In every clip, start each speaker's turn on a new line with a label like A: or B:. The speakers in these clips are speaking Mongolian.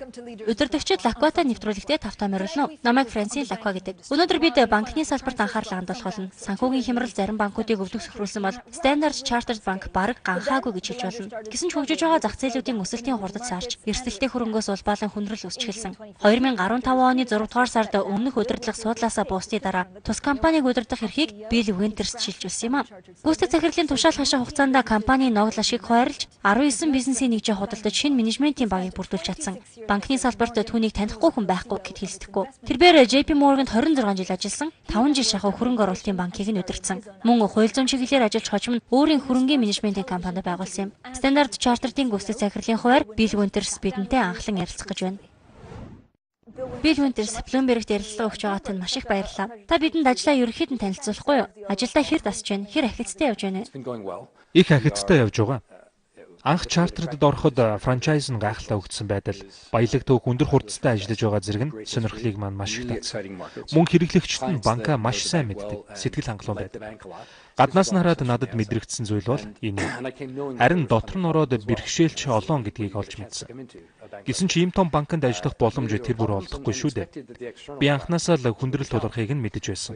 A: Удирдагчид Лаквата нэвтрүүлэгтээ тавтаа морилно. Намайг Францын Лаква гэдэг. Өнөөдөр бид банкны салбарт анхаарлаа хандуулах болно. Санхүүгийн хямрал зарим банкуудыг өвлөх сөхрүүлсэн бол Standard Chartered банк бараг ганхаагүй гэж хэлж болно. Гэсэн ч хөгжиж байгаа зах зээлүүдийн өсөлтийн хурдад саарч, эрсдэлтэй хөрөнгөөс улбаалan хүндрэл өсчихэлсэн. 2015 оны 6 дугаар сард өмнөх удирдлага суудлаасаа буусны дараа тус компанийг удирдах эрхийг Bill Winters шилжүүлсэн юм а. Гүйцэтгэх захирлын тушаал хашаа хугацаанд компанийн ногдол ашиг хуваарлж 19 бизнесийн нэгжээ худалдаж шинэ менежментийн багийг бүрдүүлж чадсан. Банкны салбарт түүнийг танихгүй хүн байхгүй гэд хэлсдэхгүй. Тэрээр JP Morgan-д 26 жил ажилласан, 5 жил шахав хөрөнгө оруулалтын банкийг нь удирдсан. Мөн хууль зүйн чиглэлээр ажиллаж хожим нь өөрийн хөрөнгийн менежментийн компанид байгуулсан юм. Standard Chartered-ийн гүйцэтгэх захирлын хуваар Bill Winters бидэнтэй анхлан ярилцах гэж байна. Bill Winters bloomberg ярилцлага өгч байгаат нь маш их баярлалаа. Та бидэнд ажлаа ерөнхийд нь танилцуулахгүй юу? Ажилдаа хэр дасж байна? Хэр ахицтай явж байна вэ?
B: Их ахицтай явж байгаа. Анх чартерд ороход франчайз нь гайхалтай өгдсөн байдал, баялаг төөх өндөр хурдтай ажиллаж байгаа зэрэг нь сонирхлыг маань маш их татсан. Мөн хэрэглэгчид нь банкаа маш сайн мэддэг, сэтгэл хангалуун байдаг. Гаднаас нь хараад надад мэдрэгдсэн зүйл бол энэ. Харин дотор нь ороод бэрхшээлч олон гэдгийг олж мэдсэн. Гэсэн чи ийм том банкнд ажиллах боломж тэр бүр олдохгүй шүү дээ. Би анхнаасаа л хүндрэл тулгархыг нь мэдэж байсан.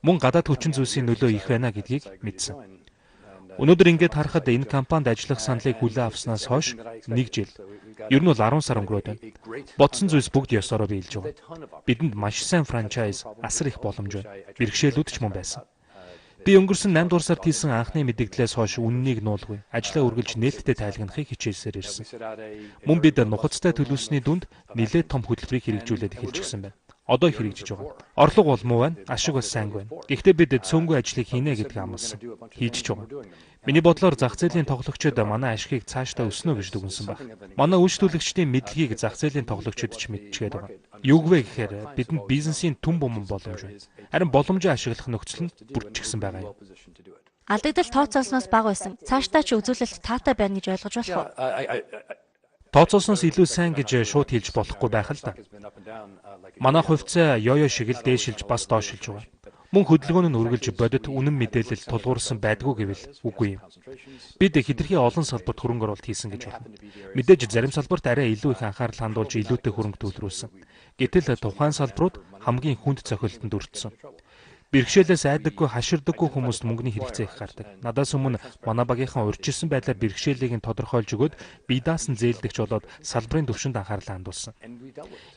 B: Мөн гадаад хүчин зүйлсийн нөлөө их байна гэдгийг мэдсэн. Өнөөдөр ингээд харахад энэ компанид ажиллах саналыг хүлээн авснаас хойш 1 жил. Ер нь бол 10 сар өнгөрөөд байна. Бодсон зүйлс бүгд ёсороо биелж байгаа. Бидэнд маш сайн франчайз, асар их боломж байна. Бэрхшээлүүд ч мөн байсан. Би өнгөрсөн 8 дугаар сард хийсэн анхны мэдээлэлээс хойш үннийг нуулгүй. Ажлаа үргэлж нээлттэй тайлгнахыг хичээсээр ирсэн. Мөн бид нухацтай төлөвлөсний дүнд нэлээд том хөтөлбөрийг хэрэгжүүлээд эхэлчихсэн байна. Одоо хэрэгжиж байгаа. Орлого бол муу байна, ашиг бас сайн байна. Гэхдээ бид цөөнгүй ажлыг хийнэ гэдгийг амласан. Хийж ч байгаа. Миний бодлоор зах зээлийн тоглогчид манай ашигыг цаашдаа өснө гэж дүгнсэн байна. Манай үйлчлүүлэгчдийн мэдлэгийг зах зээлийн тоглогчид ч мэдчихээд байгаа. Юу вэ гэхээр бидэнд бизнесийн түн бомон боломж байна. Харин боломжоо ашиглах нөхцөл нь бүрдчихсэн байгаа юм.
A: Алдагдал тооцоолсноос бага байсан. Цаашдаа ч үзүүлэлт таатай байна гэж ойлгож болох уу?
B: Тооцоолсноос илүү сайн гэж шууд хэлж болохгүй байх л да. Манай хувьцаа ёо шиг л дээшилж бас доошилж байгаа. Мөн хөдөлгөөн нь үргэлж бодит үнэн мэдээлэл тулгуурсан байдгүй гэвэл үгүй юм. Бид хэтэрхий олон салбарт хөрөнгө оруулалт хийсэн гэж байна. Мэдээж зарим салбарт арай илүү их анхаарал хандуулж илүүтэй хөрөнгө төвлөрүүлсэн. Гэтэл тухайн салбарууд хамгийн хүнд цохилтонд өртсөн. Бэрхшээлээс айдаггүй, хаширдаггүй хүмүүст мөнгөний хэрэгцээ их гардаг. Надаас өмнө манай багийнхан урьдчилсан байдлаар бэрхшээлийг нь тодорхойлж өгөөд би даасан зээлдэгч болоод салбарын төвшөнд анхаарлаа хандуулсан.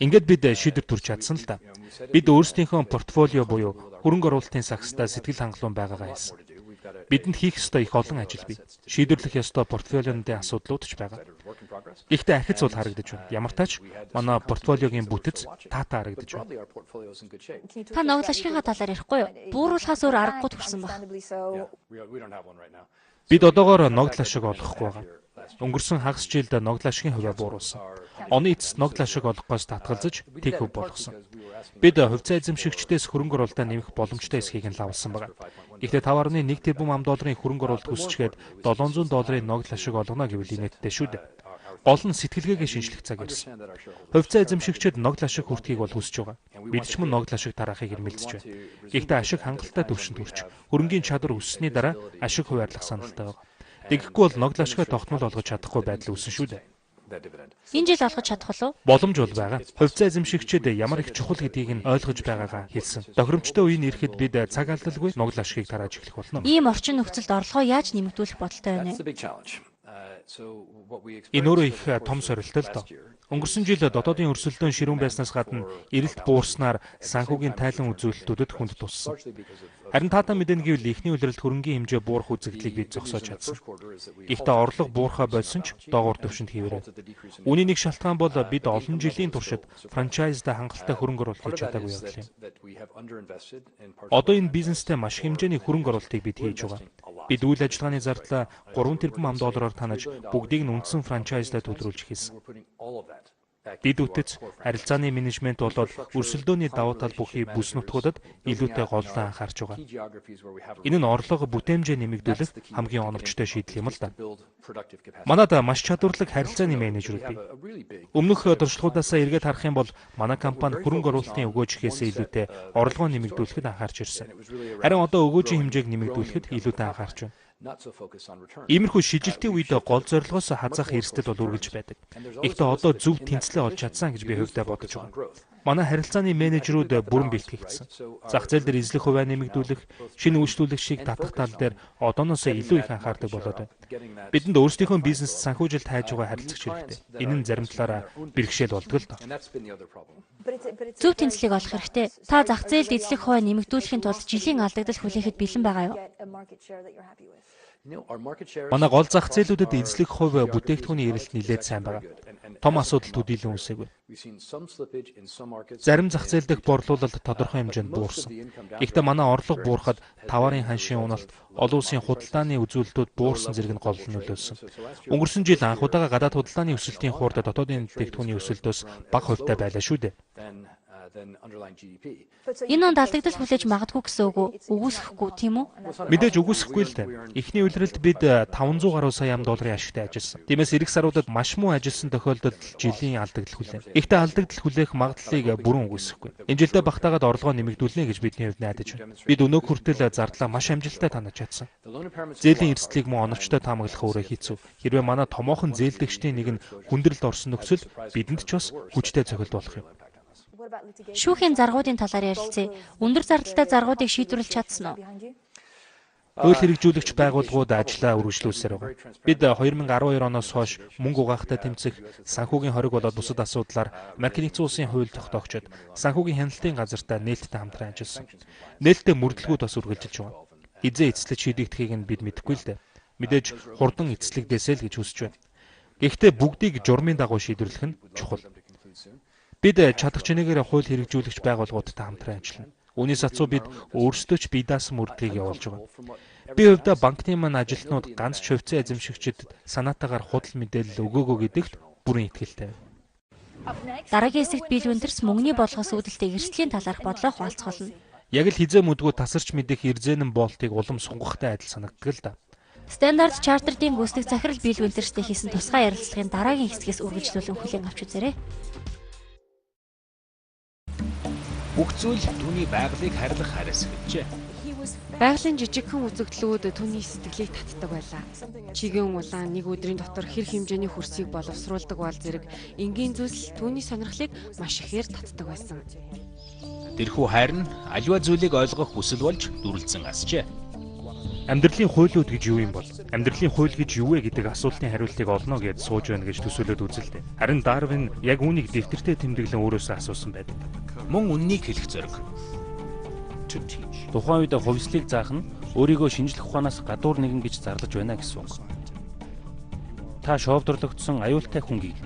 B: Ингээд бид шийдвэр төрж чадсан л да. Бид өөрсдийнхөө портфолио буюу хөрөнгө оруулалтын сагсдаа сэтгэл хангалуун байгаагаа хэлсэн. Бидэнд хийх ёстой их олон ажил бий. Шийдвэрлэх ёстой портфолионын асуудлууд ч байгаа. Гэхдээ ахиц бол харагдаж байна. Ямар тач манай портфолиогийн бүтэц таатай харагдаж байна.
A: Та ногдол ашигынхаа талаар ярихгүй юу? Бууруулахаас өөр аргагүй төрсөн баг.
B: Бид одоогоор ногдол ашиг олохгүй байгаа. Өнгөрсөн хагас жилд ногдол ашигын хувиа бууруулсан. Оны эцэст ногдол ашиг олохоос татгалзаж тэг хөв болгосон. Бид хувьцаа эзэмшигчдээс хөрөнгө оруулалтаа нэмэх боломжтой эсхийг нь лавлсан байна. Гэхдээ 5.1 тэрбум ам.долларын хөрөнгө оруулалт хүсчгээд $700 ногдол ашиг олгоно гэвэл инээдтэй шүү дээ. Гол нь сэтгэлгээгээ шинжлэх цаг ирсэн. Хувьцаа эзэмшигчид ногдол ашиг хүртхийг бол хүсэж байгаа. Бид ч мөн ногдол ашиг тараахыг эрмэлзэж байна. Гэхдээ ашиг хангалттай төвшөнд хүрч, хөрөнгийн чадвар өссөний дараа ашиг хуваарлах саналтай байна. Тэгэхгүй бол ногдол ашигаа тогтмол олгож чадахгүй байдал үүснэ шүү дээ.
A: Энэ жил олгож чадах болов?
B: Боломж бол байгаа. Хувьцаа эзэмшигчид ямар их чухал гэдгийг нь ойлгож байгаагаа хэлсэн. Тохиромжтой үеийн ирэхэд бид цаг алдалгүй ногдол ашигыг тарааж эхлэх болно.
A: Ийм орчин нөхцөлд орлогоо яаж нэмэгдүүлэх бодолтой байна вэ?
B: Энэ өөрөө их том сорилттой л доо. Өнгөрсөн жил дотоодын өрсөлдөөн ширүүн байснаас гадна эрэлт буурснаар санхүүгийн тайлан үзүүлэлтүүдэд хүнд туссан. Харин таатай мэдэнэ гэвэл эхний улиралд хөрөнгийн хэмжээ буурах үзэгдлийг бид зогсоож чадсан. Гэхдээ орлого буурахаа болсон ч доогуур төвшөнд хэвээрээ. Үүний нэг шалтгаан бол бид олон жилийн туршид франчайзда хангалттай хөрөнгө оруулалт хийж чадаагүй явдал юм. Одоо энэ бизнестэй маш хэмжээний хөрөнгө оруулалтыг бид хийж байгаа. Бид үйл ажиллагааны зардлаа 3 тэрбум ам.доллараар танаж бүгдийг нь үндсэн франчайздаа төлрүүлж хийсэн. Бид үтц харилцааны менежмент болоод өрсөлдөөний давуу тал бүхий бүс нутгуудад илүүтэй голлон анхаарч байгаа. Энэ нь орлого бүтээмжээ нэмэгдүүлэх хамгийн оновчтой шийдэл юм л да. Манайд маш чадварлаг харилцааны менежерүүд бий. Өмнөх туршлагуудаасаа эргээд харах юм бол манай компани хөрөнгө оруулалтын өгөөжхөөсөө илүүтэй орлогоо нэмэгдүүлэхэд анхаарч ирсэн. Харин одоо өгөөжийн хэмжээг нэмэгдүүлэхэд илүүтэй анхаарч байна. Иймэрхүү шижилтийн үед гол зорилгоос хазаах эрсдэл бол үргэлж байдаг. Гэхдээ одоо зөв тэнцлээ олж чадсан гэж би хувьдаа бодож байна. Манай харилцааны менежерүүд бүрэн бэлтгэгдсэн. Зах зээл дээр эзлэх хувиа нэмэгдүүлэх, шинэ үйлчлүүлэгчийг татах тал дээр одооноос илүү их анхаардаг болоод байна. Бидэнд өөрсдийнхөө бизнес санхүүжилт хайж байгаа харилцагч хэрэгтэй. Энэ нь зарим талаараа бэрхшээл болдог л доо.
A: Зөв тэнцлийг олох хэрэгтэй. Та зах зээлд эзлэх хувиа нэмэгдүүлэхийн тулд жилийн алдагдал хүлээхэд бэлэн байгаа юу?
B: Манай гол зах зээлүүдэд эзлэх хувь бүтээгдэхүүний эрэлт нэлээд сайн байгаа. Том асуудал төдийлөн үүсээгүй. Зарим зах зээл дэх борлуулалт тодорхой хэмжээнд буурсан. Гэхдээ манай орлого буурахад товарын ханшийн уналт, олон улсын худалдааны үзүүлэлтүүд буурсан зэрэг нь гол нөлөөлсөн. Өнгөрсөн жил анх удаага гадаад худалдааны өсөлтийн хуурд дотоодын бүтээгдэхүүний өсөлтөөс бага хувьтай байлаа шүү дээ.
A: Энэ онд алдагдал хүлээж магадгүй гэсэн үг үү? Үгүйсэхгүй тийм үү?
B: Мэдээж үгүйсэхгүй л дээ. Эхний улиралд бид 500 гаруй сая $5 ашигтай ажилласан. Тиймээс эх саруудад маш муу ажилласан тохиолдолд жилийн алдагдал хүлээн. Гэхдээ алдагдал хүлээх магадлалыг бүрэн үгүйсэхгүй. Энэ жилдээ багтаагаад орлогоо нэмэгдүүлнэ гэж бидний хувьд найдаж байна. Бид өнөө хүртэл зардлаа маш амжилттай танаж чадсан. Зээлийн эрсдлийг мөн оновчтой таамаглах өөрөө хэцүү. Хэрвээ манай томоохон зээлдэгчдийн нэг нь хүндрэлд орсон нөхцөл бидэнд ч бас хүчтэй цохилт болох юм.
A: Шүүхийн заргуудын талаар ярилцъя. Өндөр зардалтай заргуудыг шийдвэрлэж чадсан уу?
B: Хууль хэрэгжүүлэгч байгууллагууд ажлаа үргэлжлүүлсээр байгаа. Бид 2012 оноос хойш мөнгө угаахтай тэмцэх, санхүүгийн хориг болоод бусад асуудлаар Америкийн улсын хууль тогтоогчид санхүүгийн хяналтын газартай нээлттэй хамтран ажилласан. Нээлттэй мөрдлгүүд бас үргэлжилж байгаа. Хизээ эцэслэж шийдэгдэхийг нь бид мэдэхгүй л дээ. Мэдээж хурдан эцэслэгдээсэй л гэж хүсэж байна. Гэхдээ бүгдийг журмын дагуу шийдвэрлэх нь чухал. Бид чадах чинээгээр хууль хэрэгжүүлэгч байгууллагуудтай хамтран ажиллана. Үүнээс асуу бид өөрсдөө ч бие даасан мөрдлгийг явуулж байгаа. Би хувьдаа банкны маань ажилтнууд ганц ч хувьцаа эзэмшигчид санаатаагаар худал мэдээлэл өгөөгөө гэдэгт бүрэн итгэлтэй байна.
A: Дараагийн хэсэгт Билл Винтерс мөнгөний болгоос үүдэлтэй эрсдлийн талаарх бодлоо хуваалцгаулна.
B: Яг л хизээ мүдгүү тасарч мэдэх Эрзэнэн Болтыг улам сунгахтай адил санагддаг л да.
A: Стандарт Чартердын гүйцэтгэх захирал Билл Винтерстэй хийсэн тусгай ярилцлагын дараагийн хэсгээс үргэлжлүүлэн хүлээн авч үзээрэй.
C: Бүх зүйл түүний байгалыг харилах хараас эхэлжээ.
D: Байгалийн жижигхэн үзэгдлүүд түүний сэтгэлийг татдаг байлаа. Чигийн улаан нэг өдрийн дотор хэр хэмжээний хөрсийг боловсруулдаг бол зэрэг энгийн зүйлс түүний сонирхлыг маш ихээр татдаг байсан.
C: Тэрхүү хайр нь аливаа зүйлийг ойлгох хүсэл болж дүрлцэн асжээ.
B: Амьдралын хуулиуд гэж юу юм бол? Амьдралын хууль гэж юу вэ гэдэг асуултын хариултыг олно гэж сууж байна гэж төсөөлөд үзэлтэй. Харин Дарвин яг үүнийг дэвтэртээ тэмдэглэн өөрөөсөө асуусан байдаг.
C: Мөн үннийг хэлэх зориг.
E: Тухайн үед хувьслыг заах нь өөрийгөө шинжлэх ухаанаас гадуур нэгэн гэж зарлаж байна гэсэн үг. Та шовдрлогдсон аюултай хүн гинэ.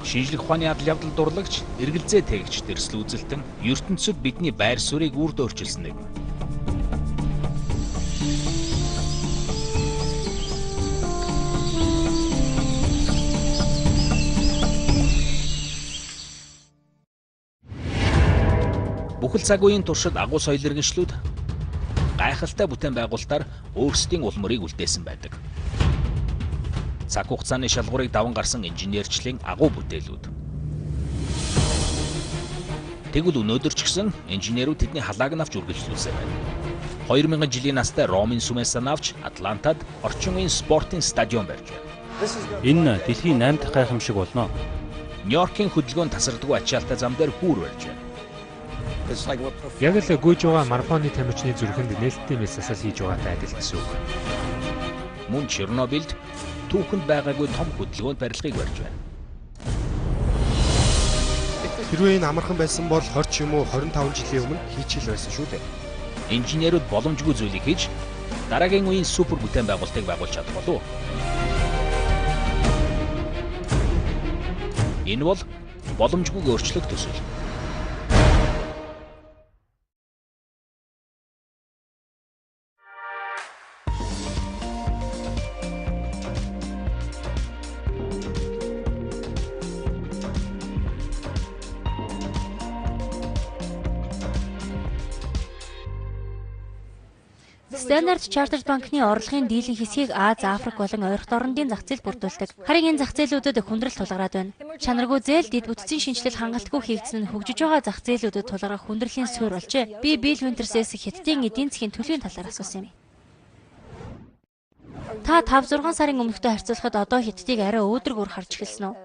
C: Шинжлэх ухааны адал явдал дурлагч, эргэлзээ тээгч дэрсэл үзэлтэн ертөнцид бидний байр суурийг үрд өөрчилсөн нэг. Бүхэл цаг үеийн туршид агуу соёл иргэншлүүд гайхалтай бүтээн байгуулалтаар өөрсдийн улмөрийг үлдээсэн байдаг. Цаг хугацааны шалгуурыг даван гарсан инженерчлийн агуу бүтээлүүд. Тэгвэл өнөөдөр ч гэсэн инженерүүд тэдний халааг нь авч үргэлжлүүлсэн байна. 2000 жилийн настай Ромын сүмээс санаавч Атлантад орчин үеийн спортын стадион барьж байна.
E: Энэ дэлхийн 8 дахь гайхамшиг болно.
C: Нью-Йоркийн хөдөлгөөнд тасардаггүй ачаалттай зам дээр хүүр барьж байна.
B: Яг л гүйж байгаа марафоны тамирчны зүрхэнд нээлттэй мессасаас хийж байгаатай адил гэсэн үг.
C: Мөн Чернобыльд түүхэнд байгаагүй том хөдөлгөөнд барилгыг барьж байна.
F: Хэрвээ энэ амархан байсан бол 20 ч юм уу 25 жилийн өмнө хийчихэл байсан шүү дээ.
C: Инженерүүд боломжгүй зүйлийг хийж дараагийн үеийн супер бүтээн байгуулалтыг байгуулж чадах болов уу? Энэ бол боломжгүй өөрчлөлт төсөл.
A: Стандарт Чартерд банкны орлогын дийлэн хэсгийг Аз, Африк болон ойролт орнуудын зах зээл бүрдүүлдэг. Харин энэ зах зээлүүдэд хүндрэл тулгараад байна. Чанаргүй зээл, дэд бүтцийн шинжилэл хангалтгүй хийгдсэн нь хөгжиж байгаа зах зээлүүдэд тулгарах хүндрэлийн суурь болжээ. Би Билл Винтерсээс Хятадын эдийн засгийн төлөвийн талаар асуусан юм. Та 5-6 сарын өмнөхтэй харьцуулахад одоо хятадыг арай өөдрөг үр харж эхэлсэн үү?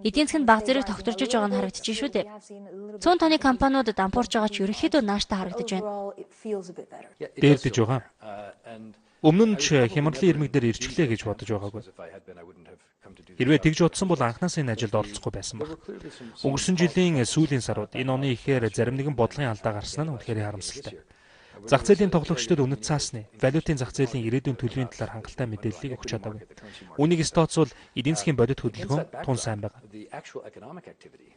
A: Эдийн засганд баг зэрэг тогтворж байгаа нь харагдаж шүү дээ. 100 тонны компаниуд дампуурж байгаа ч ерөнхийдөө нааштай харагдаж байна.
B: Дээрдэж байгаа. Өмнө нь ч хямралын ирмэг дээр ирчихлээ гэж бодож байгаагүй. Хэрвээ тэгж бодсон бол анхнаасаа энэ ажилд оролцохгүй байсан баг. Өнгөрсөн жилийн сүүлийн сарууд энэ оны ихээр зарим нэгэн бодлогын алдаа гарсан нь үнэхээр харамсалтай. Зах зээлийн тоглогчдод үнэт цаасны валютын зах зээлийн ирээдүйн төлөвийн талаар хангалттай мэдээллийг өгч чадаагүй. Үүнийг тооцвол эдийн засгийн бодит хөдөлгөөн тун сайн байна.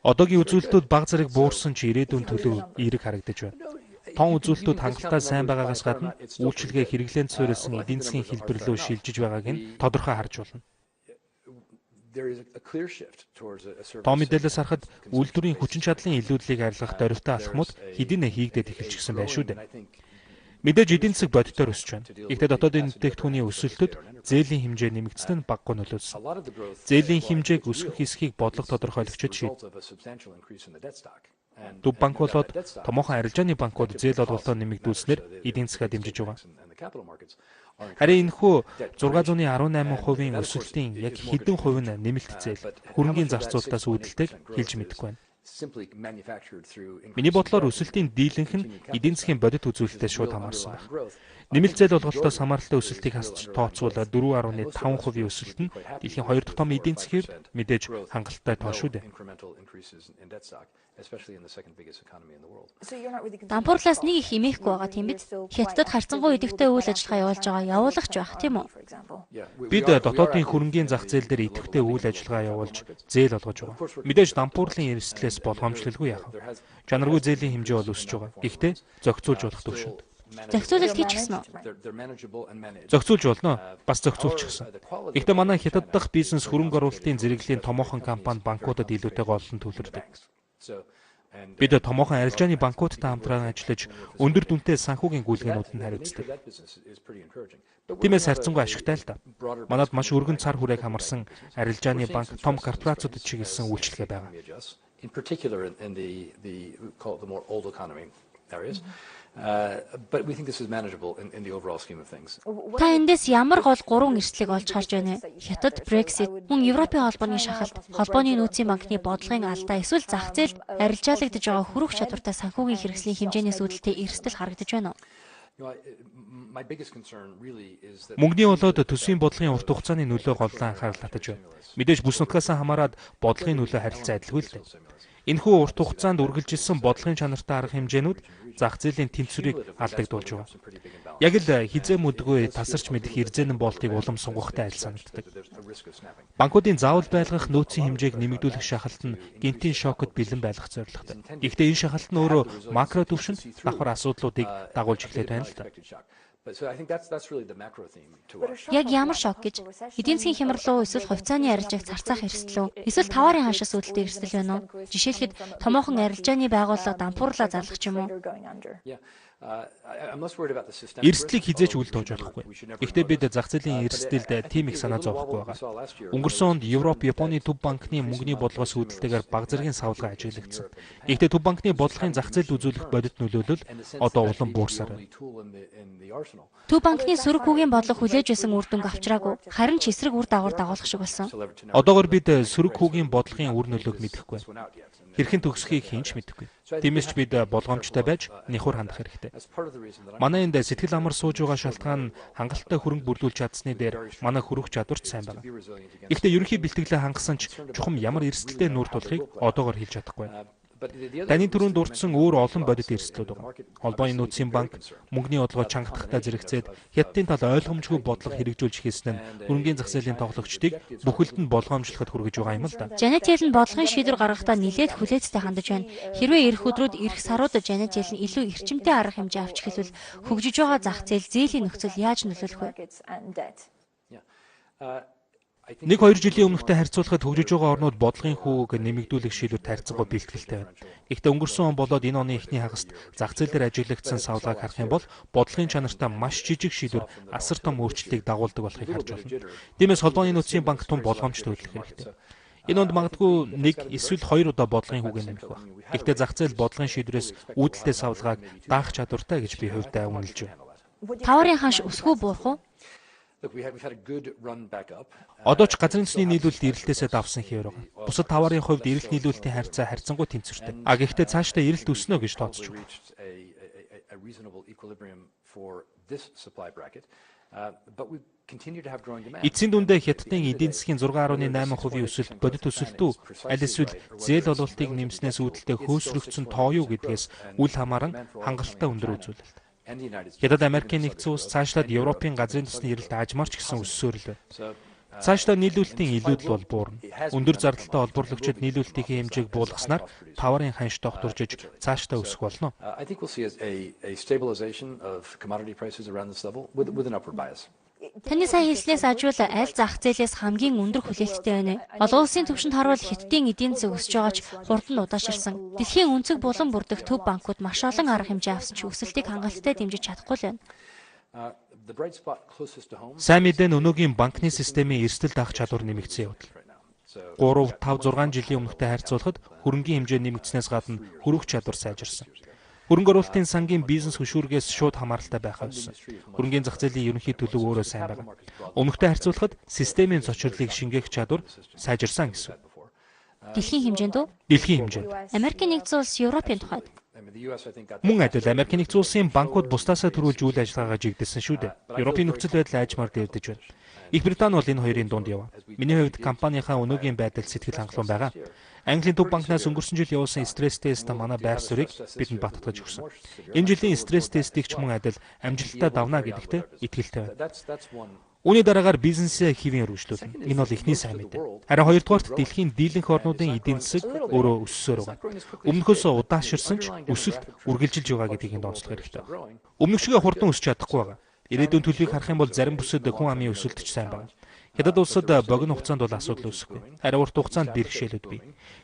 B: Одоогийн үзүүлэлтүүд баг зэрэг буурсан ч ирээдүйн төлөв эерэг харагдаж байна. Тон үзүүлэлтүүд хангалттай сайн байгаагаас гадна үйлчилгээ хэрэглээнд суурилсан эдийн засгийн хэлбэр рүү шилжиж байгааг нь тодорхой харж байна. Том мэдээлэлээс харахад үйлдвэрийн хүчин чадлын илүүдлийг арилгах дорвитой алхмууд хэдийнэ хийгдээд эхэлчихсэн байх шүү дээ. Мэдээж эдийн засаг бодитоор өсөж байна. Гэхдээ дотоодын бүтээгдэхүүний өсөлтөд зээлийн хэмжээ нэмэгдсэн нь баггүй нөлөөлсөн. Зээлийн хэмжээг өсгөх эсхийг бодлого тодорхойлогчид шийдэв. Төв банк болоод томоохон арилжааны банкуд зээл олголтоо нэмэгдүүлснээр эдийн засгаа дэмжиж байгаа. Харин энэхүү 618% өсөлтийн яг хэдэн хувь нь нэмэлт зээл, хөрөнгийн зарцуулалтаас үүдэлтэйг хэлж мэдэхгүй байна. Миний бодлоор өсөлтийн дийлэнх нь эдийн засгийн бодит үзүүлэлтээс шууд хамаарсан байна. Нэмэлт зээл олголтоос хамааралтай өсөлтийг хасч тооцвол 4.5% өсөлт нь дэлхийн 2 дахь том эдийн засгийн мэдээж хангалттай тоо шүү дээ.
A: Дампуурлаас нэг их эмээхгүй байгаа тийм биз? Хятадд харьцангуй идэвхтэй үйл ажиллагаа явуулж байгаа явуулгач байх тийм үү?
B: Бид дотоодын хөрөнгийн зах зээл дээр идэвхтэй үйл ажиллагаа явуулж зээл олгож байгаа. Мэдээж дампуурлын эрсдлээс болгоомжлолгүй яах вэ? Чанаргүй зээлийн хэмжээ бол өсөж байгаа. Гэхдээ зохицуулж болох төвшөнд.
A: Зохицуулалт хийчихсэн үү?
B: Зохицуулж болно. Бас зохицуулчихсан. Гэхдээ манай хятад дахь бизнес хөрөнгө оруулалтын зэрэглэлийн томоохон компани банкудад илүүтэйгээ олон төвлөрдөг. Бид томоохон арилжааны банкудтай хамтран ажиллаж өндөр дүнтэй санхүүгийн гүйлгээнүүд нь хариуцдаг. Тиймээс харьцангуй ашигтай л да. Манад маш өргөн цар хүрээг хамарсан арилжааны банк том корпорациудад чиглэсэн үйлчлэгээ байгаа.
G: But we think this is manageable in the overall scheme of things.
A: Та эндээс ямар гол 3 эрсдлийг олж харж байна вэ? Хятад, Brexit, мөн Европын холбооны шахалт, холбооны нөөцийн банкны бодлогын алдаа, эсвэл зах зээл арилжаалагдж байгаа хөрөх чадвартай санхүүгийн хэрэгслийн хэмжээнээс үүдэлтэй эрсдэл харагдаж байна уу?
B: Мөнгөний болоод төсвийн бодлогын урт хугацааны нөлөө голлон анхаарал татаж байна. Мэдээж бүс нутгаас хамаарад бодлогын нөлөө харилцаа адилгүй л дээ. Энэхүү урт хугацаанд үргэлжилсэн бодлогын чанартай арга хэмжээнүүд зах зээлийн тэнцвэрийг алдагдуулж байгаа. Яг л хизээ мэдгүй тасарч мэдэх эрзэнэн болтыг улам сунгахтай айл санагддаг. Банкуудын заавал байлгах нөөцийн хэмжээг нэмэгдүүлэх шахалт нь гинтийн шокод бэлэн байлгах зорилготой. Гэхдээ энэ шахалт нь өөрөө макро түвшинд давхар асуудлуудыг дагуулж эхлэх байна л да.
A: Яг ямар шок гэж? Эдийн засгийн хямрал уу, эсвэл хувьцааны арилжааг зарцаах эрсдэл үү? Эсвэл товарын ханшаас үүдэлтэй эрсдэл байна уу? Жишээлхэд томоохон арилжааны байгууллага дампуурлаа залгах ч юм уу?
B: Эрсдлийг хизээч үл тоож болохгүй. Гэхдээ бид зах зээлийн эрсдэлд тийм их санаа зовхгүй байгаа. Өнгөрсөн онд Европ, Японы төв банкны мөнгөний бодлогоос үүдэлтэйгээр баг зэргийн савлгаа ажиглагдсан. Гэхдээ төв банкны бодлогын зах зээлд үзүүлэх бодит нөлөөлөл одоо улам буурсаар байна.
A: Төв банкны сөрөг хүүгийн бодлого хүлээж байсан үр дүнг авчраагүй. Харин ч эсрэг үр дагавар дагуулах шиг болсон.
B: Одоогор бид сөрөг хүүгийн бодлогын үр нөлөөг мэдэхгүй. Хэрхэн төгсөхийг хинч мэдэхгүй. Тиймээс ч бид болгоомжтой байж нихур хандах хэрэгтэй. Манай энд сэтгэл амар сууж байгаа шалтгаан нь хангалттай хөрөнгө бүрлүүлж чадсны дээр манай хөрөх чадварч сайн байна. Гэхдээ ерөнхий бэлтгэлээ хангасан ч чухам ямар эрсдэлтэй нүүр тулахыг одоогор хэлж чадахгүй. Таны түрүүнд дурдсан өөр олон бодит эрсдлүүд байгаа. Холбооны нөөцийн банк мөнгөний бодлого чангатахтай зэрэгцээд хятадын тал ойлгомжгүй бодлого хэрэгжүүлж хийсэн нь хөрөнгөний зах зээлийн тоглогчдыг бүхэлд нь болгоомжлоход хүргэж байгаа юм л да.
A: Janet Yellen бодлогын шийдвэр гаргахдаа нэлээд хүлээцтэй хандаж байна. Хэрвээ эх өдрүүд эх саруудад Janet Yellen илүү эрчимтэй арга хэмжээ авч эхэлвэл хөгжиж байгаа зах зээл зээлийн нөхцөл яаж нөлөөлөх вэ?
B: 1-2 жилийн өмнөхтэй харьцуулахад хөгжиж байгаа орнууд бодлогын хүүг нэмэгдүүлэх шийдвэр тарьцангуй бэлтгэлтэй байна. Гэхдээ өнгөрсөн он болоод энэ оны эхний хагас зах зээл дээр ажиглагдсан савлгааг харах юм бол бодлогын чанартай маш жижиг шийдвэр асар том өөрчлөлтийг дагуулдаг болохыг харж байна. Тиймээс холбооны нөөцийн банк тун болгоомжтой хөдлөх хэрэгтэй. Энэ онд магадгүй 1 эсвэл 2 удаа бодлогын хүүг нэмэх байх. Гэхдээ зах зээл бодлогын шийдвэрээс үүдэлтэй савлгааг даах чадвартай гэж би хувьдаа үнэлж байна.
A: Таварын ханш өсгөө буурах уу?
G: Look, we've had a good run back up.
B: Одоо ч газрын нутгийн нийлүүлэлт эрэлтээсээ давсан хэвээр байгаа. Бусад таварын хувьд эрэлт нийлүүлэлтийн харьцаа харьцангуй тэнцвэртэй. Гэхдээ цаашдаа эрэлт өснө гэж тооцож байна.
G: A reasonable equilibrium for this supply bracket. But we continue to have growing demand.
B: Эцсийн дүндээ Хятадын эдийн засгийн 6.8% өсөлт бодит өсөлт үү аль эсвэл зээл олуулалтыг нэмснээс үүдэлтэй хөөсрөгдсөн тоо юу гэдгээс үл хамааран хангалттай өндөр үзүүлэлт. Хятад Америкийн нэгдсэн улс цаашлаад Европын газрын тосны эрэлт ажмарч гэсэн өссөөр л байна. Цаашдаа нийлүүлэлтийн илүүдэл бол буурна. Өндөр зардалтай олборлогчид нийлүүлэлтийн хэмжээг буулгаснаар таварын ханш догторжиж цаашдаа өсөх болно.
G: I think we'll see a stabilization of commodity prices around this level with an upward bias.
A: Таны сайн хэлснээс ажвал аль зах зээлээс хамгийн өндөр хүлээлттэй байна вэ? Олон улсын түвшинд харуул Хятадын эдийн засаг өсөж байгаа ч хурд нь удаашрсан. Дэлхийн өнцөг булан бүрдэх төв банкуд маш олон арга хэмжээ авсан ч өсөлтийг хангалттай дэмжиж чадахгүй л байна.
B: Сайн мэдээ нь өнөөгийн банкны системийн эрсдэл даах чадвар нэмэгдсэн явдал. 3, 5, 6 жилийн өмнөхтэй харьцуулахад хөрөнгийн хэмжээ нэмэгдснээс гадна хөрөх чадвар сайжирсан. Хөрөнгө оруулалтын сангийн бизнес хөшүүргээс шууд хамааралтай байхаа өссөн. Хөрөнгийн зах зээлийн ерөнхий төлөв өөрөө сайн байна. Өмнөхтэй харьцуулахад системийн зочрлыг шингээх чадвар сайжирсан гэсэн.
A: Дэлхийн хэмжээнд үү?
B: Дэлхийн хэмжээнд.
A: Америкийн нэгдсэн улс Европын тухайд
B: Мөн адил Америкийн нэгдсэн улсын банкуд бусдаасаа төрүүлж үйл ажиллагаагаа жигдэлсэн шүү дээ. Европын нөхцөл байдал айжмаар дээрдэж байна. Их Британи бол энэ хоёрын дунд яваа. Миний хувьд компанийнхаа өнөөгийн байдал сэтгэл хангалуун байгаа. Английн төв банкнаас өнгөрсөн жил явуулсан стресс тест манай байр суурийг бидэнд баттгаж өгсөн. Энэ жилийн стресс тестийг ч мөн адил амжилттай давна гэдэгтээ итгэлтэй байна. Үүний дараагаар бизнесээ хэвийн өргөжлүүлнэ. Энэ бол эхний сайн мэдээ. Харин хоёрдугаарт дэлхийн дийлэнх орнуудын эдийн засаг өөрөө өссөөр байгаа. Өмнөхөөс удаашрсан ч өсөлт үргэлжилж байгаа гэдгийг онцлох хэрэгтэй. Өмнөх шигээ хурдан өсч чадахгүй байгаа. Ирээдүйн төлөвийг харах юм бол зарим бүсэд хүн амын өсөлт ч сайн байна. Хятад улсад богино хугацаанд бол асуудал үүсэхгүй. Харин урт хугацаанд бэрхшээлүүд бий.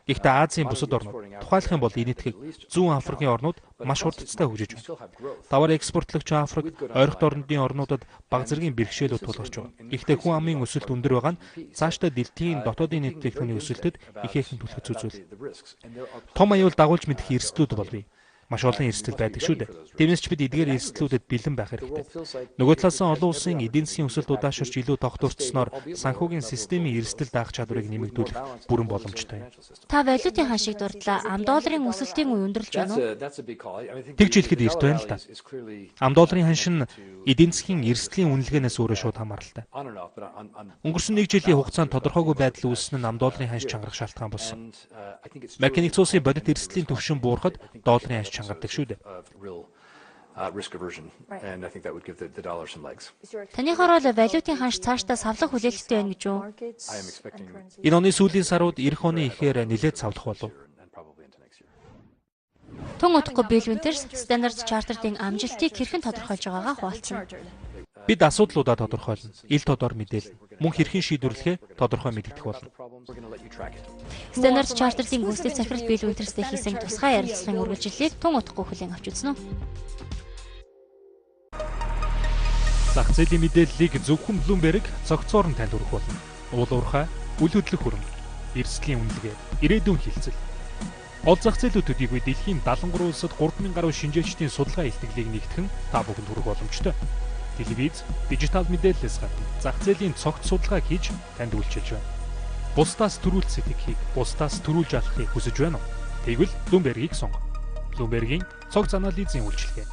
B: Гэхдээ Азийн бусад орнууд, тухайлах юм бол энэтхэг зүүн Африкийн орнууд маш хурдцтай хөгжиж байна. Товар экспортлогч Африк, ойролт орнуудын орнуудад бага зэргийн бэрхшээлүүд тулгарч байна. Гэхдээ хүн амын өсөлт өндөр байгаа нь цаашдаа дэлхийн дотоодын нийт техникийн өсөлтөд ихээхэн түлхэж үзүүл. Том аюул дагуулж мэдэх эрсдлүүд бол бий. Маш олон эрсдэл байдаг шүү дээ. Тиймээс ч бид эдгээр эрсдлүүдэд бэлэн байх хэрэгтэй. Нөгөө талаас нь олон улсын эдийн засгийн өсөлт удаашрч илүү тогтворцсноор санхүүгийн системийн эрсдэл даах чадварыг нэмэгдүүлэх бүрэн боломжтой.
A: Та валютын ханшийг дурдлаа. Ам долларын өсөлтийн үе өндөрлж байна уу?
B: Тэгж хэлэхэд эрт байна л да. Ам долларын ханш нь эдийн засгийн эрсдлийн үнэлгээнээс өөрөө шууд хамааралтай. Өнгөрсөн 1 жилийн хугацаанд тодорхойгүй байдал үүснэ нь ам долларын ханш чангарах шалтгаан болсон. Америкийн нэгдсэн улсын бодит эрсдлийн түвшин буурахад долларын ханш чангардаг шүү дээ.
G: Risk aversion, and I think that would give the dollar some legs.
A: Таныхоор бол валютын ханш цаашдаа савлах хүлээлттэй байна гэж үү?
G: I am expecting
B: Энэ оны сүүлийн сарууд эх оны ихээр нэлээд савлах болов.
G: and probably into next year.
A: Тун удахгүй Bill Winters Standard Chartered-ийн амжилтыг хэрхэн тодорхойлж байгаагаа хуваалцсан.
B: Бид асуудлуудаа тодорхойлно. Ил тодор мэдээлнэ. Мөн хэрхэн шийдвэрлэхээ тодорхой мэдэгдэх болно.
G: We're going to let you track it.
A: Standard Chartered-ийн гүйцэтгэх захирал Bill Winters-тэй хийсэн тусгай ярилцлагын үргэлжлэлийг тун удахгүй хүлээн авч үзнэ үү?
B: Зах зээлийн мэдээллийг зөвхөн Bloomberg цогцоор нь танд хүргэх болно. Уул уурхай, үл хөдлөх хөрөнгө, эрсдлийн үнэлгээ, ирээдүйн хилцэл. Ол зах зээлүүд төдийгүй дэлхийн 73 улсад 3000 гаруй шинжээчдийн судалгаа илтгэлийг нэгтгэн та бүхэнд хүргэх боломжтой. Телевиз, дижитал мэдээллээс гадна зах зээлийн цогц судалгааг хийж танд үйлчилж байна. Бусдаас төрүүлж сэтгэхийг, бусдаас төрүүлж авахыг хүсэж байна уу? Тэгвэл Bloomberg-ийг сонго. Bloomberg-ийн цогц анализын үйлчилгээ.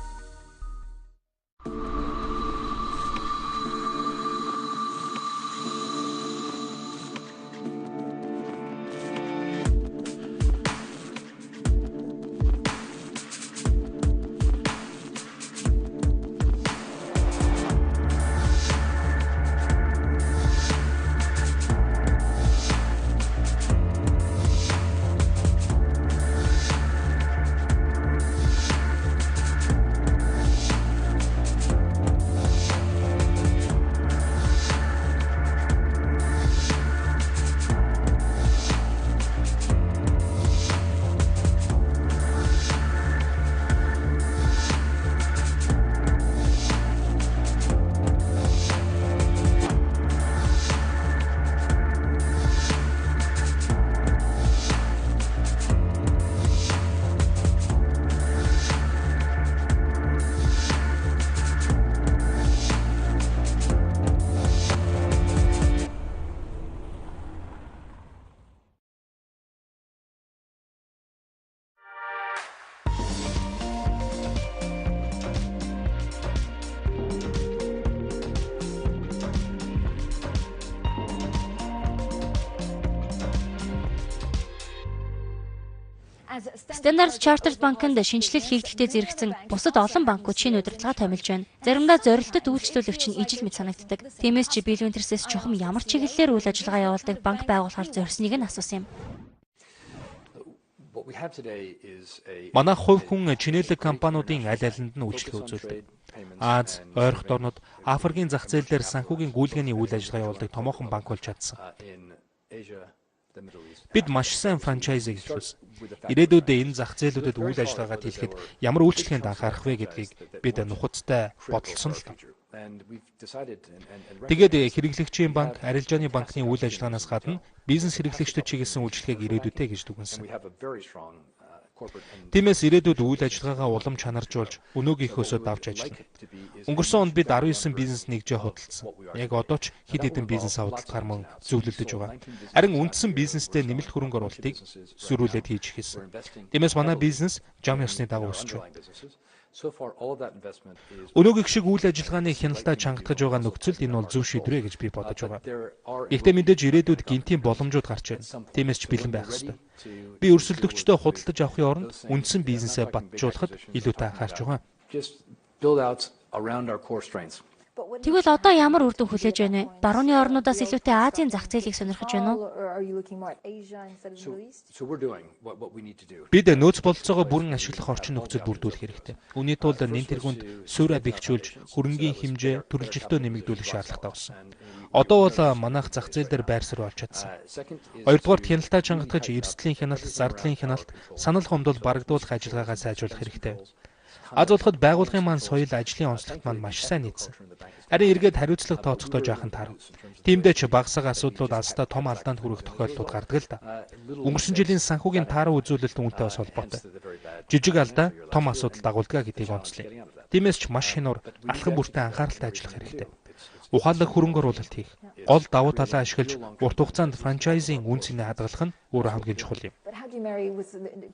A: Standard Chartered банкнд шинжилэл хийгдэхдээ зэрэгцэн бусад олон банкуд шинэ удирдлага томилж байна. Заримдаа зорилттой үйлчлүүлэгч нь ижил мэт санагддаг. Тиймээс ч Bill Winters-с чухам ямар чиглэлээр үйл ажиллагаа явуулдаг банк байгуулахаар зорьсныг нь асуусан юм.
B: Манайх хувь хүн чинэлэг компаниудын аль алинд нь үйлчлэг үзүүлдэг. Аз, ойрхон орнууд, Африкийн зах зээл дээр санхүүгийн гүйлгээний үйл ажиллагаа явуулдаг томоохон банк болж чадсан. Бид маш сайн франчайзыг эхлүүлсэн. Ирээдүйд энэ зах зээлүүдэд үйл ажиллагаагаа хийхэд ямар үйлчлэгэнд анхаарах вэ гэдгийг бид нухацтай бодолсон л та. Тэгээд хэрэглэгчийн банк, арилжааны банкны үйл ажиллагаанаас гадна бизнес хэрэглэгчдэд чиглэсэн үйлчлэгийг ирээдүйтэй гэж дүгнэсэн. Тиймээс ирээдүйд үйл ажиллагаагаа улам чанаржуулж, өнөөгийнхөөсөө давж ажиллана. Өнгөрсөн онд бид 19 бизнес нэгжээ худалдсан. Яг одоо ч хэд хэдэн бизнес худалдахаар мөн зөвлөлдөж байгаа. Харин үндсэн бизнестэй нэмэлт хөрөнгө оруулалтыг сөрүүлээд хийж эхэлсэн. Тиймээс манай бизнес зам ёсны дагуу өсөж байна. Өнөөгийнх шиг үйл ажиллагааны хяналтаа чангатгаж байгаа нөхцөлд энэ бол зөв шийдвэр гэж би бодож байгаа. Гэхдээ мэдээж ирээдүйд гинтийн боломжууд гарч байна. Тиймээс ч бэлэн байх ёстой. Би өрсөлдөгчдөө худалдаж авахын оронд үндсэн бизнесээ батжуулахад илүүтэй анхаарч байгаа.
A: Тэгвэл одоо ямар үр дүн хүлээж байна вэ? Барууны орнуудаас илүүтэй Азийн зах зээлийг сонирхож байна уу?
B: Бид нөөц бололцоогоо бүрэн ашиглах орчин нөхцөл бүрдүүлэх хэрэгтэй. Үүний тулд нэн тэргуунд суурь бэхжүүлж, хөрөнгийн хэмжээ төрөлжилтөө нэмэгдүүлэх шаардлагатай болсон. Одоо бол манайх зах зээл дээр байр суурь олж чадсан. Хоёрдугаар хяналтаа чангатгаж, эрсдлийн хяналт, зардлын хяналт, санал хомдол барагдуулах ажиллагаагаа сайжруулах хэрэгтэй. Аз улсад байгууллагын маань соёл, ажлын онцлогт маань маш сайн нийцсэн. Харин эргээд хариуцлага тооцохдоо жаахан таарав. Тиймдээ ч багасаа асуудлууд алстаа том алдаанд хүрэх тохиолдлууд гардаг л да. Өнгөрсөн жилийн санхүүгийн тааруу үзүүлэлт үүнтэй бас холбоотой. Жижиг алдаа том асуудал дагуулдаг гэдгийг онцлоё. Тиймээс ч маш хянуур, алхам бүртээ анхааралтай ажиллах хэрэгтэй. Ухаалаг хөрөнгө оруулалт хийх, гол давуу талаа ашиглаж урт хугацаанд франчайзing үн цэнэ хадгалах нь өөр хамгийн чухал юм.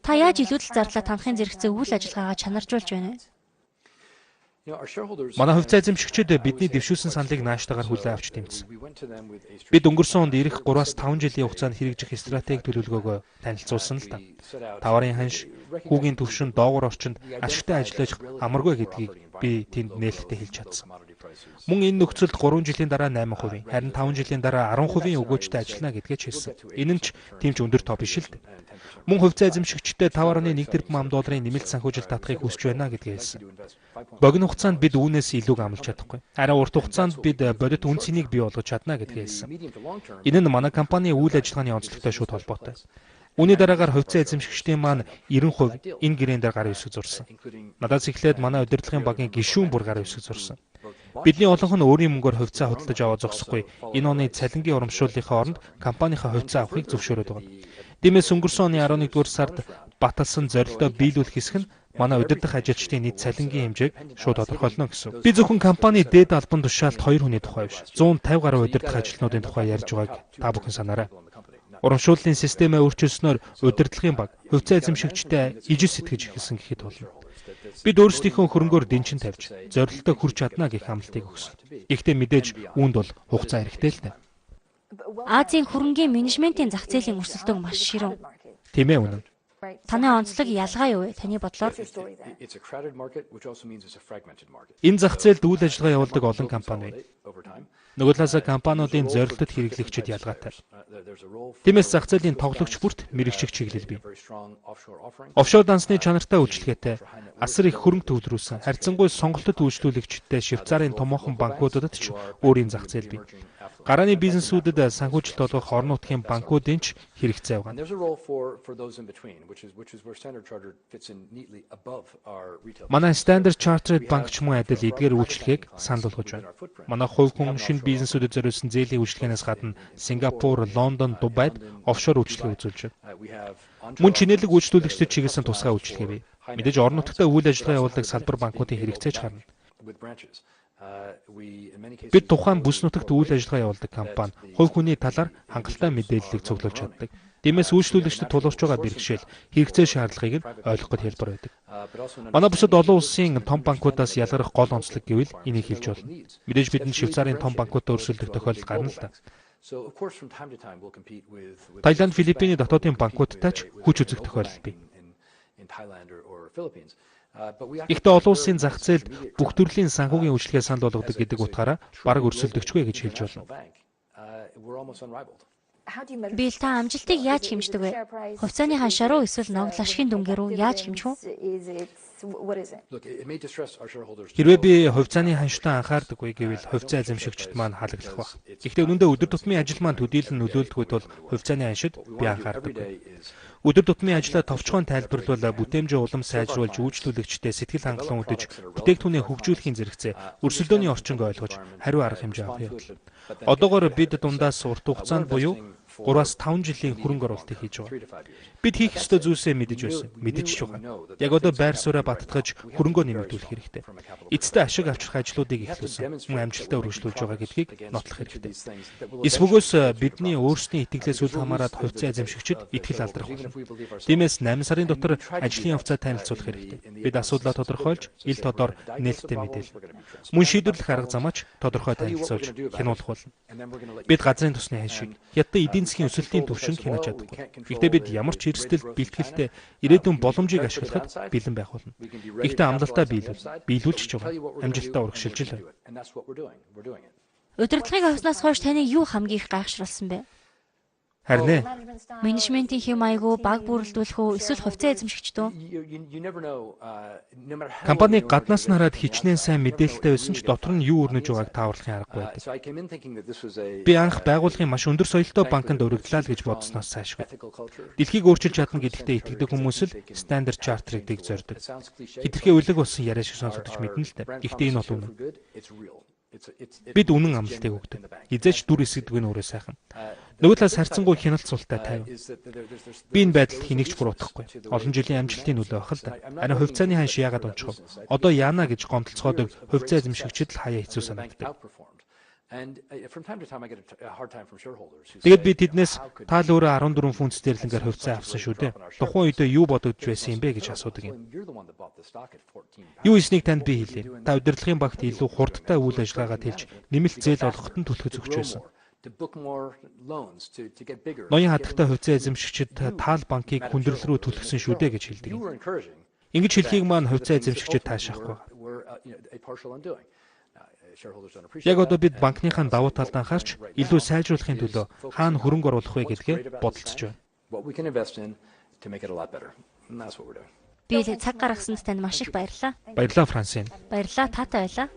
A: Та яаж илүүдэл зарлаа танахын зэрэгцээ үйл ажиллагаагаа чанаржуулж байна вэ?
B: Манай хувьцаа эзэмшигчид бидний дэвшүүлсэн саналыг нааштайгаар хүлээн авч тэмцсэн. Бид өнгөрсөн онд ирэх 3-5 жилийн хугацаанд хэрэгжих стратеги төлөвлөгөөгөө танилцуулсан л та. Таварын ханш, хүүгийн төвшин, доогуур орчинд ашигтай ажиллаж амаргүй гэдгийг би тэнд нээлттэй хэлж чадсан. Мөн энэ нөхцөлд 3 жилийн дараа 8%, харин 5 жилийн дараа 10% өгөөжтэй ажиллана гэдгээ хэлсэн. Энэ нь ч тийм ч өндөр тоо биш л дээ. Мөн хувьцаа эзэмшигчдэд 5.1 тэрбум $5 нэмэлт санхүүжилт татахыг хүсэж байна гэдгээ хэлсэн. Богино хугацаанд бид үүнээс илүүг амлаж чадахгүй. Харин урт хугацаанд бид бодит үн цэнийг бий болгож чадна гэдгээ хэлсэн. Энэ нь манай компани үйл ажиллагааны онцлогтой шууд холбоотой. Үүний дараагаар хувьцаа эзэмшигчдийн маань 90% энэ гэрээн дээр гарын үсэг зурсан. Надаас эхлээд манай удирдлагын багийн гишүүн бүр гарын үсэг зурсан. Бидний олонх нь өөрийн мөнгөөр хувьцаа худалдаж аваад зогсохгүй. Энэ оны цалингийн урамшууллынхаа оронд компанийнхаа хувьцаа авахыг зөвшөөрöd байгаа. Тиймээс өнгөрсөн оны 11-р сард баталсан зорилтоо биелүүлэх хэсэг нь манай удирдах ажилчдын нийт цалингийн хэмжээг шууд тодорхойлно гэсэн. Би зөвхөн компани дээд албан тушаалт 2 хүний тухай биш, 150 гаруй удирдах ажилтнуудын тухай ярьж байгааг та бүхэн санаарай. Урамшууллын системээ өөрчилснөөр удирдлагын баг хувьцаа эзэмшигчтэй ижил сэтгэж эхэлсэн гэхэд болно. Бид өөрсдийнхөө хөрөнгөөр дэнчин тавьж, зорилттой хүрч чадна гэх амлалтыг өгсөн. Гэхдээ мэдээж үүнд бол хугацаа хэрэгтэй л дээ.
A: Азийн хөрөнгийн менежментийн зах зээлийн өрсөлдөөн маш ширүүн.
B: Тийм ээ үнэн.
A: Таны онцлог ялгаа юу вэ? Таны бодлоор
B: энэ зах зээлд үйл ажиллагаа явуулдаг олон компани байна. Нөгөө талаасаа компаниудын зорилтод хэрэглэгчид ялгаатай. Тиймээс зах зээлийн тоглогч бүрт мэрэгчиг чиглэл бий. Офшор дансны чанартай үйлчлэгээтэй асар их хөрөнгө төвлөрүүлсэн харьцангуй сонголтод үйлчлүүлэгчтэй Швейцарын томоохон банкудад ч өөрийн зах зээл бий. Гарааны бизнесүүдэд санхүүжилт олгох орон нутгийн банкуудын ч хэрэгцээ байгаа. Манай Standard Chartered банк ч мөн адил эдгээр үйлчлэгийг санал болгож байна. Манай хувь хүн шинэ бизнесүүдэд зориулсан зээлийн үйлчлэгээс гадна Сингапур, Лондон, Дубайд офшор үйлчлэг үзүүлж байна. Мөн чинэлэг үйлчлүүлэгчдэд чиглэсэн тусгай үйлчлэг бий. Мэдээж орон нутгад үйл ажиллагаа явуулдаг салбар банкуудын хэрэгцээ ч гарна. Бид тухайн бүс нутагт үйл ажиллагаа явуулдаг компани хувь хүний талаар хангалттай мэдээллийг цуглуулж чаддаг. Тиймээс үйлчлүүлэгчдэд тулгарч байгаа бэрхшээл, хэрэгцээ шаардлагыг нь ойлгох хэлбэр байдаг. Манай бусад олон улсын том банкудаас ялгарх гол онцлог гэвэл энийг хэлж болно. Мэдээж бидэнд Швейцарын том банкудад өрсөлдөх тохиолдол гарна л та. Таиланд, Филиппиний дотоодын банкудтай ч хүч үзэх тохиолдол бий. Гэхдээ олон улсын зах зээлд бүх төрлийн санхүүгийн үйлчлэгээ санал болгодог гэдэг утгаараа бараг өрсөлдөгчгүй гэж хэлж болно.
A: Билл та амжилтыг яаж хэмждэг вэ? Хувьцааны ханшаа руу эсвэл ногдол ашигын дүнгээр рүү яаж хэмжих вэ?
B: Хэрвээ би хувьцааны ханштай анхаардаггүй гэвэл хувьцаа эзэмшигчид маань халагдлах баг. Гэхдээ өнөөдөр өдөр тутмын ажил маань төдийлөн нөлөөлдөггүй тул хувьцааны ханшид би анхаардаггүй. Өдөр тутмын ажлаа товчхон тайлбарлавал бүтээмжийн улам сайжруулж үйлчлүүлэгчдээ сэтгэл хангалуун үдэж бүтээгдэхүүнээ хөгжүүлэхийн зэрэгцээ өрсөлдөөний орчинг ойлгож хариу арга хэмжээ авах явдал. Одоогоор бид дундаас урт хугацаанд буюу 3-5 жилийн хөрөнгө оруулалтыг хийж байгаа. Бид хийх ёстой зүйлсээ мэдэж байсан. Мэдэж ч байгаа. Яг одоо байр сууриа баттгаж хөрөнгөө нэмэгдүүлэх хэрэгтэй. Эцэстээ ашиг авчрах ажлуудыг эхлүүлсэн. Мөн амжилтаа үргэлжлүүлж байгаа гэдгийг нотлох хэрэгтэй. Эсвөгөөс бидний өөрсдийн итгэлээс үл хамааран хувьцаа эзэмшигчид итгэл алдрах болно. Тиймээс 8 сарын дотор ажлын явцаа танилцуулах хэрэгтэй. Бид асуудлаа тодорхойлж, ил тодор нээлттэй мэдээлэл. Мөн шийдвэрлэх арга замаач тодорхой танилцуулж хянуулах болно. Бид газрын тосны ханшийг, хятад эдийн засгийн өсөлтийн түвшинг хянаж чадахгүй. Гэхдээ бид ямар ч эрсдэл бэлтгэлтэй ирээдүйн боломжийг ашиглахад бэлэн байх болно. Гэхдээ амлалтаа биелүүлж ч байгаа. Амжилтаа урагшилж л байна.
A: Удирдлагыг авснаас хойш таныг юу хамгийн их гайхшруулсан бэ?
B: Харин
A: Менежментийн хэм маягуу, баг бүрэлдүүлэх үү, эсвэл хувьцаа эзэмшигчд үү?
B: компаниг гаднаас нь хараад хичнээн сайн мэдээлэлтэй байсан ч дотор нь юу өрнөж байгааг тааварлахын аргагүй байдаг. Би анх байгууллагын маш өндөр соёлтой банкнд өргөдлөө л гэж бодсноос цаашгүй. Дэлхийг өөрчилж чадна гэдэгтээ итгэдэг хүмүүс л стандарт чартерыг дэг зорддог. Хитрхээ үлэг болсон яриа шиг сонсогдож мэднэ л дээ. Гэхдээ энэ бол үнэн. Бид үнэн амлалтыг өгдөг. Хизээч дүр эсгдэг нь өөрөө сайхан. Нөгөө талаас харьцангуй хяналтсуултаа тайван. Би энэ байдалд хэнийгч буруутгахгүй. Олон жилийн амжилтын нөлөө ах л да. Харин хувьцааны ханш яагаад унчихв? Одоо яана гэж гомдлцохоодог хувьцаа эзэмшигчид л хаяа хэцүү санагддаг. Тэгээд би тэднээс та л өөрөө 14 фунт стерлингээр хувьцаа авсан шүү дээ. Тухайн үедээ юу бодогдож байсан юм бэ гэж асуудаг юм. Юу хийснийг танд би хэлье. Та удирдлагын багт илүү хурдтай үйл ажиллагаагаа тэлж нэмэлт зээл олгоход нь түлхэж өгч байсан. Ноён хатагтай хувьцаа эзэмшигчид таал банкыг хүндрэл рүү түлхсэн шүү дээ гэж хэлдэг юм. Ингэж хэлхийг маань хувьцаа эзэмшигчид таашаахгүй. Яг одоо бид банкныхаа давуу талд анхаарч илүү сайжруулахын төлөө хаана хөрөнгө оруулах вэ гэдгээ бодолцож байна.
A: Би цаг гаргасанд танд маш их баярлалаа.
B: Баярлалаа Франсин.
A: Баярлалаа, таатай байлаа.